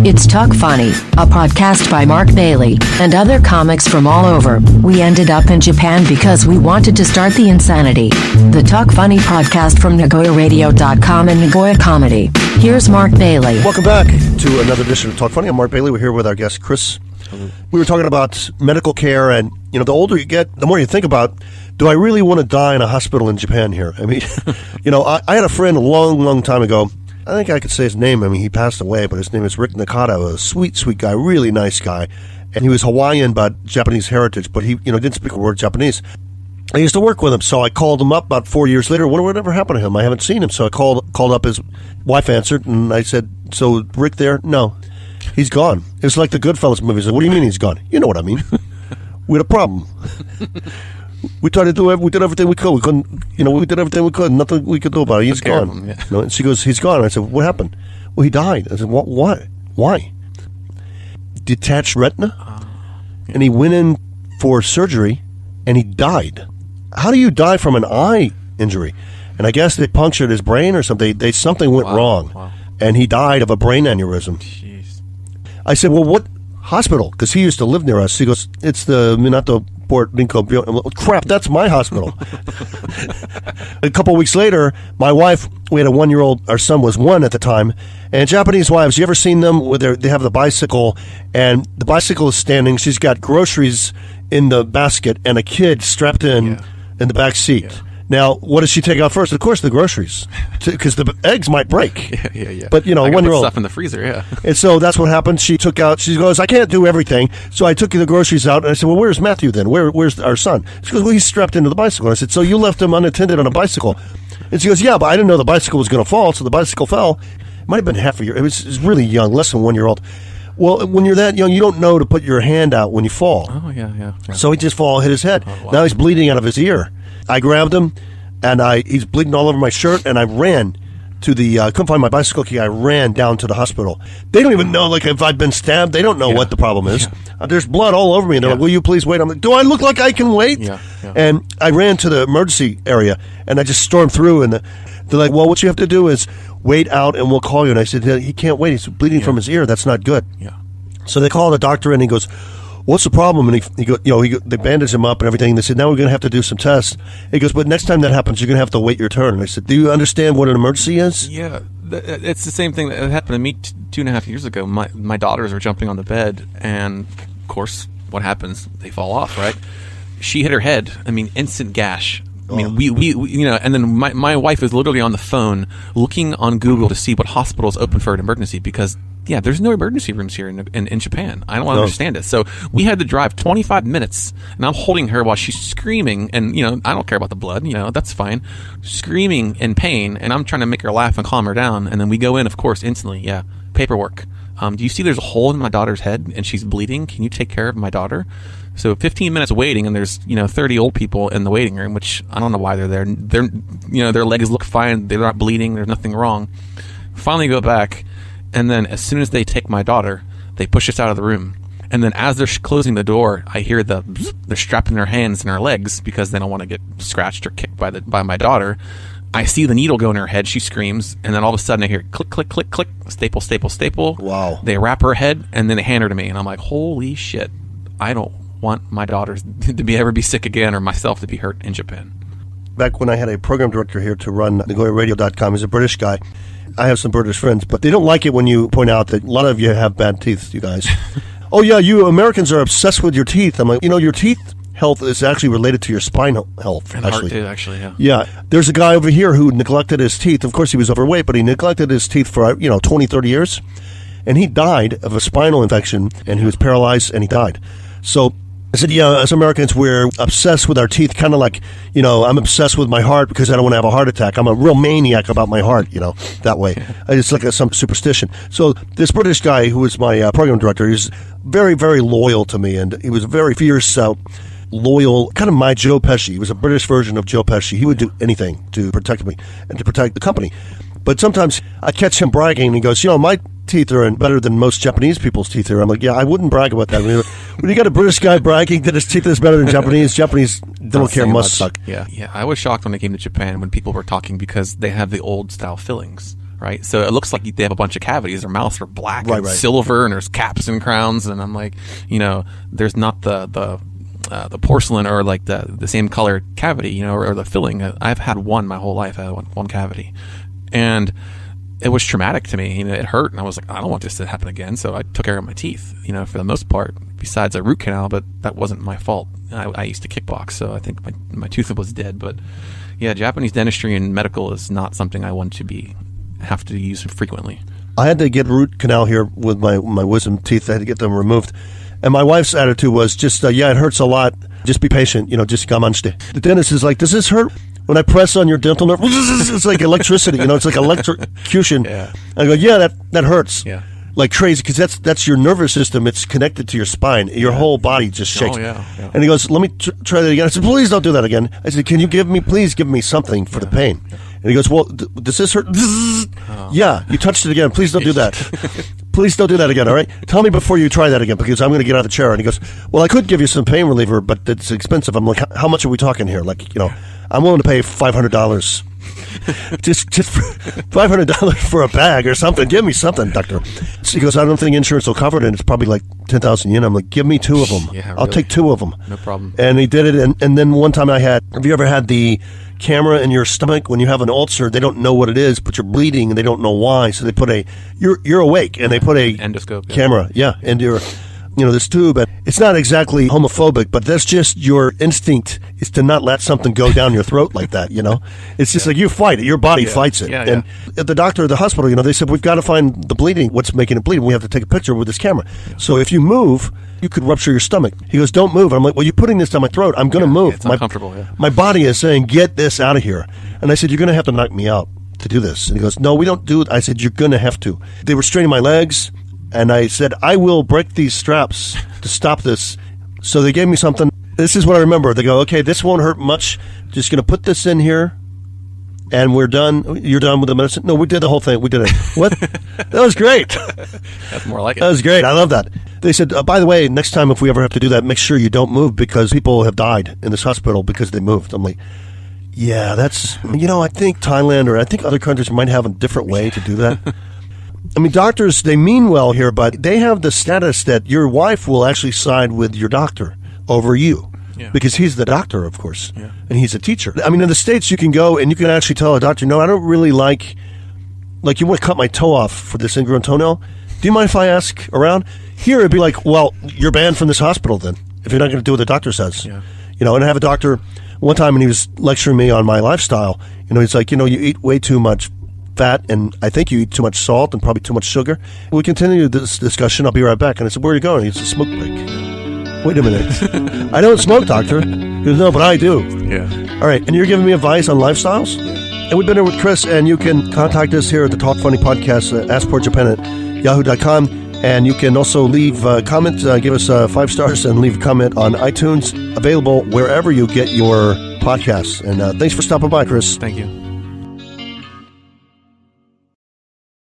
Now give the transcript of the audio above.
It's Talk Funny, a podcast by Mark Bailey and other comics from all over. We ended up in Japan because we wanted to start the insanity. The Talk Funny podcast from Nagoyaradio.com and Nagoyacomedy. Here's Mark Bailey. Welcome back to another edition of Talk Funny. I'm Mark Bailey. We're here with our guest, Chris. We were talking about medical care, and, you know, the older you get, the more you think about, do I really want to die in a hospital in Japan here? I mean, you know, I had a friend a long time ago. I think I could say his name. I mean, he passed away, but his name is Rick Nakata, a sweet guy, really nice guy. And he was Hawaiian, but Japanese heritage, but he, you know, didn't speak a word of Japanese. I used to work with him, so I called him up about 4 years later. Whatever happened to him? I haven't seen him. So I called up, his wife answered, and I said, so Rick there? No, he's gone. It was like the Goodfellas movies. What do you mean he's gone? You know what I mean. We had a problem. We tried to do we did everything we could. We couldn't, you know, we did everything we could. Nothing we could do about it. He's gone. Him, yeah. You know, and she goes, he's gone. And I said, what happened? Well, he died. I said, what? Why? Detached retina? Yeah. And he went in for surgery, and he died. How do you die from an eye injury? And I guess they punctured his brain or something. Something went wrong. Wow. And he died of a brain aneurysm. Jeez. I said, well, what hospital? Because he used to live near us. He goes, it's the Minato Port Rinko. Crap, that's my hospital. A couple of weeks later, my wife, we had a 1-year-old, our son was 1 at the time, and Japanese wives, you ever seen them where they have the bicycle, and the bicycle is standing, she's got groceries in the basket, and a kid strapped in the back seat. Yeah. Now, what does she take out first? Of course, the groceries, because the eggs might break. Yeah. But, you know, I 1-year-old. Stuff in the freezer, yeah. And so that's what happened. She goes, I can't do everything. So I took the groceries out, and I said, well, where's Matthew then? Where's our son? She goes, well, he's strapped into the bicycle. And I said, so you left him unattended on a bicycle? And she goes, yeah, but I didn't know the bicycle was going to fall, so the bicycle fell. It might have been half a year. It was really young, less than 1-year-old. Well, when you're that young, you don't know to put your hand out when you fall. Oh, yeah. So he just hit his head. Oh, wow. Now he's bleeding out of his ear. I grabbed him, and he's bleeding all over my shirt, and I ran to the, couldn't find my bicycle key, I ran down to the hospital. They don't even know, like, if I've been stabbed, they don't know what the problem is. Yeah. There's blood all over me, and they're like, will you please wait? I'm like, do I look like I can wait? Yeah. And I ran to the emergency area, and I just stormed through, and they're like, well, what you have to do is wait out, and we'll call you. And I said, he can't wait, he's bleeding from his ear, that's not good. Yeah. So they call the doctor, and he goes, what's the problem? And he goes, they bandage him up and everything. They said, now we're going to have to do some tests. He goes, but next time that happens, you're going to have to wait your turn. And I said, do you understand what an emergency is? Yeah, it's the same thing that happened to me 2.5 years ago. My daughters were jumping on the bed, and of course, what happens? They fall off, right? She hit her head. I mean, instant gash. I mean, we you know, and then my wife is literally on the phone looking on Google to see what hospital is open for an emergency because, yeah, there's no emergency rooms here in Japan. I don't understand it. So we had to drive 25 minutes, and I'm holding her while she's screaming, and, you know, I don't care about the blood, you know, that's fine. Screaming in pain, and I'm trying to make her laugh and calm her down, and then we go in, of course, instantly, paperwork. Do you see there's a hole in my daughter's head, and she's bleeding? Can you take care of my daughter? So 15 minutes waiting, and there's, you know, 30 old people in the waiting room, which I don't know why they're there. You know, their legs look fine. They're not bleeding. There's nothing wrong. Finally go back, and then as soon as they take my daughter, they push us out of the room. And then as they're closing the door, I hear they're strapping their hands in her legs because they don't want to get scratched or kicked by my daughter. I see the needle go in her head. She screams, and then all of a sudden I hear click, click, click, click, staple, staple, staple. Wow. They wrap her head, and then they hand her to me, and I'm like, holy shit, I don't want my daughters to ever be sick again or myself to be hurt in Japan. Back when I had a program director here to run Nagoyaradio.com, he's a British guy. I have some British friends, but they don't like it when you point out that a lot of you have bad teeth, you guys. Oh, yeah, you Americans are obsessed with your teeth. I'm like, you know, your teeth health is actually related to your spine health. And heart too, actually, yeah. Yeah. There's a guy over here who neglected his teeth. Of course, he was overweight, but he neglected his teeth for, 20, 30 years. And he died of a spinal infection, and he was paralyzed, and he died. So I said, yeah, as Americans, we're obsessed with our teeth, kind of like, I'm obsessed with my heart because I don't want to have a heart attack. I'm a real maniac about my heart, that way. It's like some superstition. So this British guy who was my program director, he's very, very loyal to me, and he was very fierce, loyal, kind of my Joe Pesci. He was a British version of Joe Pesci. He would do anything to protect me and to protect the company. But sometimes I catch him bragging, and he goes, my teeth are better than most Japanese people's teeth are. I'm like, yeah, I wouldn't brag about that. When you got a British guy bragging that his teeth is better than Japanese don't care, must suck. Yeah. I was shocked when I came to Japan when people were talking because they have the old style fillings. right? So it looks like they have a bunch of cavities. Their mouths are black and Right. silver, and there's caps and crowns. And I'm like, there's not the porcelain or like the same color cavity, or the filling. I've had one my whole life. I had one cavity, and it was traumatic to me. It hurt, and I was like, I don't want this to happen again. So I took care of my teeth, for the most part, besides a root canal, but that wasn't my fault. I used to kickbox, so I think my tooth was dead. But yeah, Japanese dentistry and medical is not something I want to have to use frequently. I had to get a root canal here with my wisdom teeth. I had to get them removed. And my wife's attitude was just, it hurts a lot. Just be patient, just gamanshite. The dentist is like, does this hurt? When I press on your dental nerve, it's like electricity, it's like electrocution. Yeah. I go, yeah, that hurts. Yeah. Like crazy, because that's your nervous system. It's connected to your spine. Your whole body just shakes. Oh, yeah. And he goes, let me try that again. I said, please don't do that again. I said, can you please give me something for the pain? And he goes, well, does this hurt? Yeah, you touched it again. Please don't do that. Please don't do that again, all right? Tell me before you try that again, because I'm going to get out of the chair. And he goes, well, I could give you some pain reliever, but it's expensive. I'm like, how much are we talking here? Like, I'm willing to pay $500. just for $500 for a bag or something. Give me something, doctor. So he goes, I don't think insurance will cover it, and it's probably like 10,000 yen. I'm like, give me 2 of them. Yeah, I'll take 2 of them. No problem. And he did it, and then one time have you ever had the camera in your stomach when you have an ulcer? They don't know what it is, but you're bleeding, and they don't know why. So they put you're awake, and they put a endoscope camera, into your, this tube. And it's not exactly homophobic, but that's just your instinct is to not let something go down your throat like that, It's just like you fight it. Your body fights it. And at the doctor at the hospital, they said, we've got to find the bleeding, what's making it bleed. We have to take a picture with this camera. So if you move, you could rupture your stomach. He goes, don't move. I'm like, well, you're putting this down my throat. I'm going to move. It's uncomfortable, My body is saying, get this out of here. And I said, you're going to have to knock me out to do this. And he goes, no, we don't do it. I said, you're going to have to. They were straining my legs. And I said, I will break these straps to stop this. So they gave me something. This is what I remember. They go, okay, this won't hurt much. Just going to put this in here, and we're done. You're done with the medicine? No, we did the whole thing. We did it. What? That was great. That's more like it. That was great. I love that. They said, by the way, next time if we ever have to do that, make sure you don't move, because people have died in this hospital because they moved. I'm like, yeah, that's, I think Thailand or I think other countries might have a different way to do that. I mean, doctors, they mean well here, but they have the status that your wife will actually side with your doctor over you. Yeah. Because he's the doctor, of course, Yeah. and he's a teacher. I mean, in the States, you can go and you can actually tell a doctor, no, I don't really like you want to cut my toe off for this ingrown toenail. Do you mind if I ask around? Here, it'd be like, well, you're banned from this hospital then, if you're not going to do what the doctor says. Yeah. And I have a doctor one time, and he was lecturing me on my lifestyle. He's like, you eat way too much fat, and I think you eat too much salt and probably too much sugar. We continue this discussion. I'll be right back. And I said, where are you going? He said, smoke break. Wait a minute. I don't smoke, doctor. He goes, no, but I do. Yeah. All right. And you're giving me advice on lifestyles? Yeah. And we've been here with Chris, and you can contact us here at the Talk Funny Podcast, AskPortJapan@yahoo.com. And you can also leave a comment, give us 5 stars, and leave a comment on iTunes, available wherever you get your podcasts. And thanks for stopping by, Chris. Thank you.